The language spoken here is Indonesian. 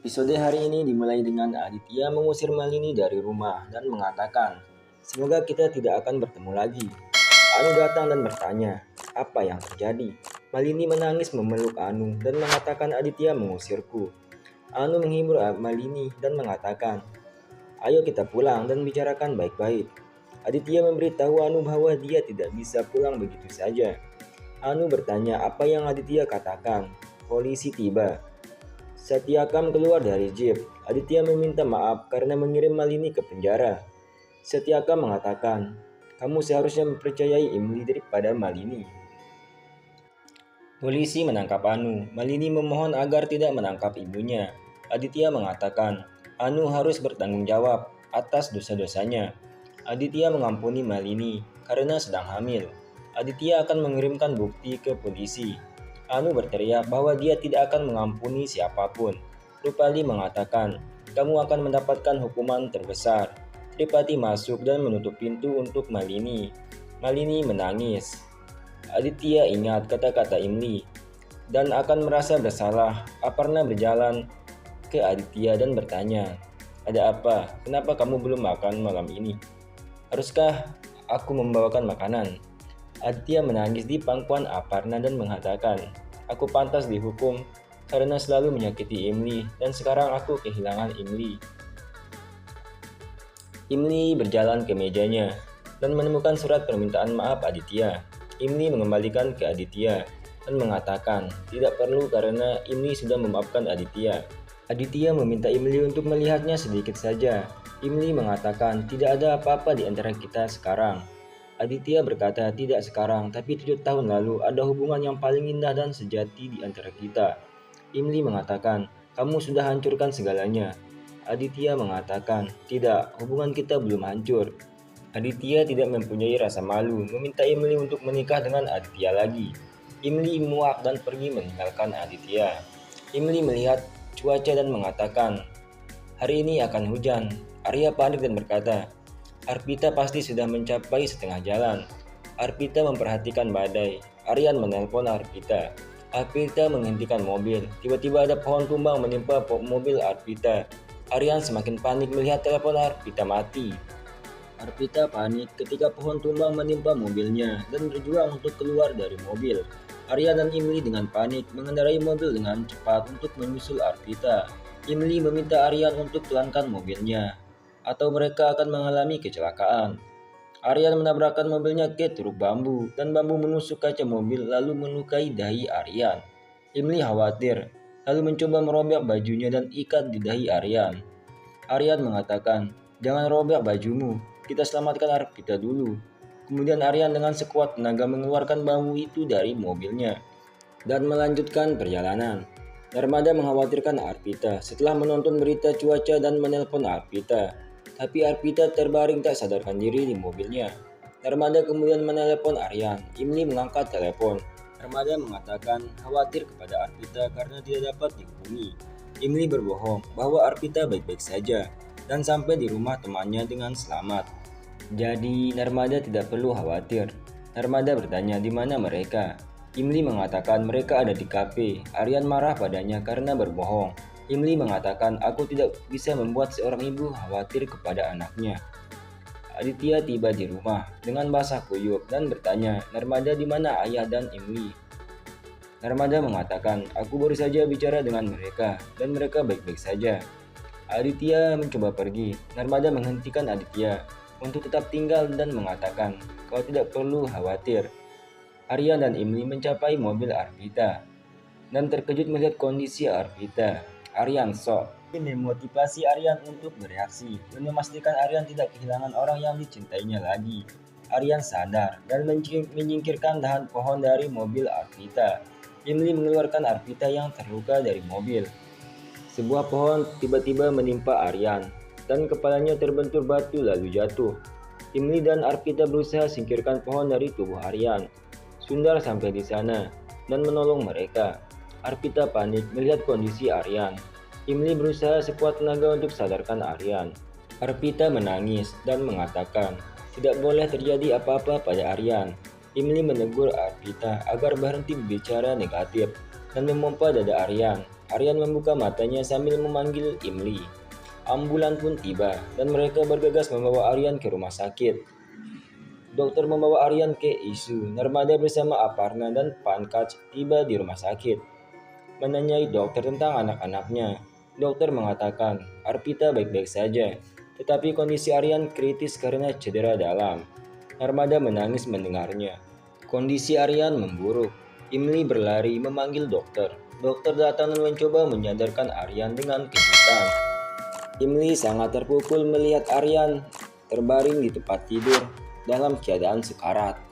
Episode hari ini dimulai dengan Aditya mengusir Malini dari rumah dan mengatakan, "Semoga kita tidak akan bertemu lagi." Anu datang dan bertanya, "Apa yang terjadi?" Malini menangis memeluk Anu dan mengatakan Aditya mengusirku. Anu menghibur Malini dan mengatakan, "Ayo kita pulang dan bicarakan baik-baik." Aditya memberitahu Anu bahwa dia tidak bisa pulang begitu saja. Anu bertanya apa yang Aditya katakan. Polisi tiba. Satyakam keluar dari jeep. Aditya meminta maaf karena mengirim Malini ke penjara. Satyakam mengatakan, "Kamu seharusnya mempercayai Imli daripada Malini." Polisi menangkap Anu. Malini memohon agar tidak menangkap ibunya. Aditya mengatakan, Anu harus bertanggung jawab atas dosa-dosanya. Aditya mengampuni Malini karena sedang hamil. Aditya akan mengirimkan bukti ke polisi. Anu berteriak bahwa dia tidak akan mengampuni siapapun. Rupali mengatakan, "Kamu akan mendapatkan hukuman terbesar." Tripati masuk dan menutup pintu untuk Malini. Malini menangis. Aditya ingat kata-kata Imli dan akan merasa bersalah. Aparna berjalan ke Aditya dan bertanya, "Ada apa? Kenapa kamu belum makan malam ini? Haruskah aku membawakan makanan?" Aditya menangis di pangkuan Aparna dan mengatakan, "Aku pantas dihukum karena selalu menyakiti Imli dan sekarang aku kehilangan Imli." Imli berjalan ke mejanya dan menemukan surat permintaan maaf Aditya. Imli mengembalikan ke Aditya dan mengatakan tidak perlu karena Imli sudah memaafkan Aditya. Aditya meminta Imli untuk melihatnya sedikit saja. Imli mengatakan tidak ada apa-apa di antara kita sekarang. Aditya berkata tidak sekarang, tapi 7 tahun lalu ada hubungan yang paling indah dan sejati di antara kita. Imli mengatakan, "Kamu sudah hancurkan segalanya." Aditya mengatakan, "Tidak, hubungan kita belum hancur." Aditya tidak mempunyai rasa malu, meminta Imli untuk menikah dengan Aditya lagi. Imli muak dan pergi meninggalkan Aditya. Imli melihat cuaca dan mengatakan, "Hari ini akan hujan." Arya panik dan berkata, "Arpita pasti sudah mencapai setengah jalan." Arpita memperhatikan badai. Aryan menelpon Arpita. Arpita menghentikan mobil. Tiba-tiba ada pohon tumbang menimpa mobil Arpita. Aryan semakin panik melihat telepon Arpita mati. Arpita panik ketika pohon tumbang menimpa mobilnya dan berjuang untuk keluar dari mobil. Arya dan Imli dengan panik mengendarai mobil dengan cepat untuk menyusul Arpita. Imli meminta Aryan untuk pelankan mobilnya, atau mereka akan mengalami kecelakaan. Aryan menabrakkan mobilnya ke truk bambu dan bambu menusuk kaca mobil lalu melukai dahi Aryan. Imli khawatir, lalu mencoba merobek bajunya dan ikat di dahi Aryan. Aryan mengatakan, "Jangan robek bajumu, kita selamatkan Arpita dulu." Kemudian Aryan dengan sekuat tenaga mengeluarkan bambu itu dari mobilnya dan melanjutkan perjalanan. Narmada mengkhawatirkan Arpita setelah menonton berita cuaca dan menelpon Arpita. Tapi Arpita terbaring tak sadarkan diri di mobilnya. Narmada kemudian menelepon Aryan. Imli mengangkat telepon. Narmada mengatakan khawatir kepada Arpita karena tidak dapat dihubungi. Imli berbohong bahwa Arpita baik-baik saja dan sampai di rumah temannya dengan selamat. Jadi Narmada tidak perlu khawatir. Narmada bertanya di mana mereka. Imli mengatakan mereka ada di kafe. Aryan marah padanya karena berbohong. Imli mengatakan, "Aku tidak bisa membuat seorang ibu khawatir kepada anaknya." Aditya tiba di rumah dengan basah kuyup dan bertanya, "Narmada di mana ayah dan Imli?" Narmada mengatakan, "Aku baru saja bicara dengan mereka dan mereka baik-baik saja." Aditya mencoba pergi. Narmada menghentikan Aditya untuk tetap tinggal dan mengatakan, "Kau tidak perlu khawatir." Aryan dan Imli mencapai mobil Arpita dan terkejut melihat kondisi Arpita. Aryan shock. Ini memotivasi Aryan untuk bereaksi dan memastikan Aryan tidak kehilangan orang yang dicintainya lagi. Aryan sadar dan menyingkirkan dahan pohon dari mobil Arpita. Imli mengeluarkan Arpita yang terluka dari mobil. Sebuah pohon tiba-tiba menimpa Aryan dan kepalanya terbentur batu lalu jatuh. Imli dan Arpita berusaha singkirkan pohon dari tubuh Aryan. Sundar sampai di sana dan menolong mereka. Arpita panik melihat kondisi Aryan. Imli berusaha sekuat tenaga untuk sadarkan Aryan. Arpita menangis dan mengatakan tidak boleh terjadi apa-apa pada Aryan. Imli menegur Arpita agar berhenti berbicara negatif dan memompa dada Aryan. Aryan membuka matanya sambil memanggil Imli. Ambulan pun tiba dan mereka bergegas membawa Aryan ke rumah sakit. Dokter membawa Aryan ke ICU. Narmada bersama Aparna dan Pankaj tiba di rumah sakit. Menanyai dokter tentang anak-anaknya. Dokter mengatakan Arpita baik-baik saja, tetapi kondisi Aryan kritis karena cedera dalam. Narmada menangis mendengarnya. Kondisi Aryan memburuk. Imli berlari memanggil dokter. Dokter datang dan mencoba menyadarkan Aryan dengan kejutan. Imli sangat terpukul melihat Aryan terbaring di tempat tidur dalam keadaan sekarat.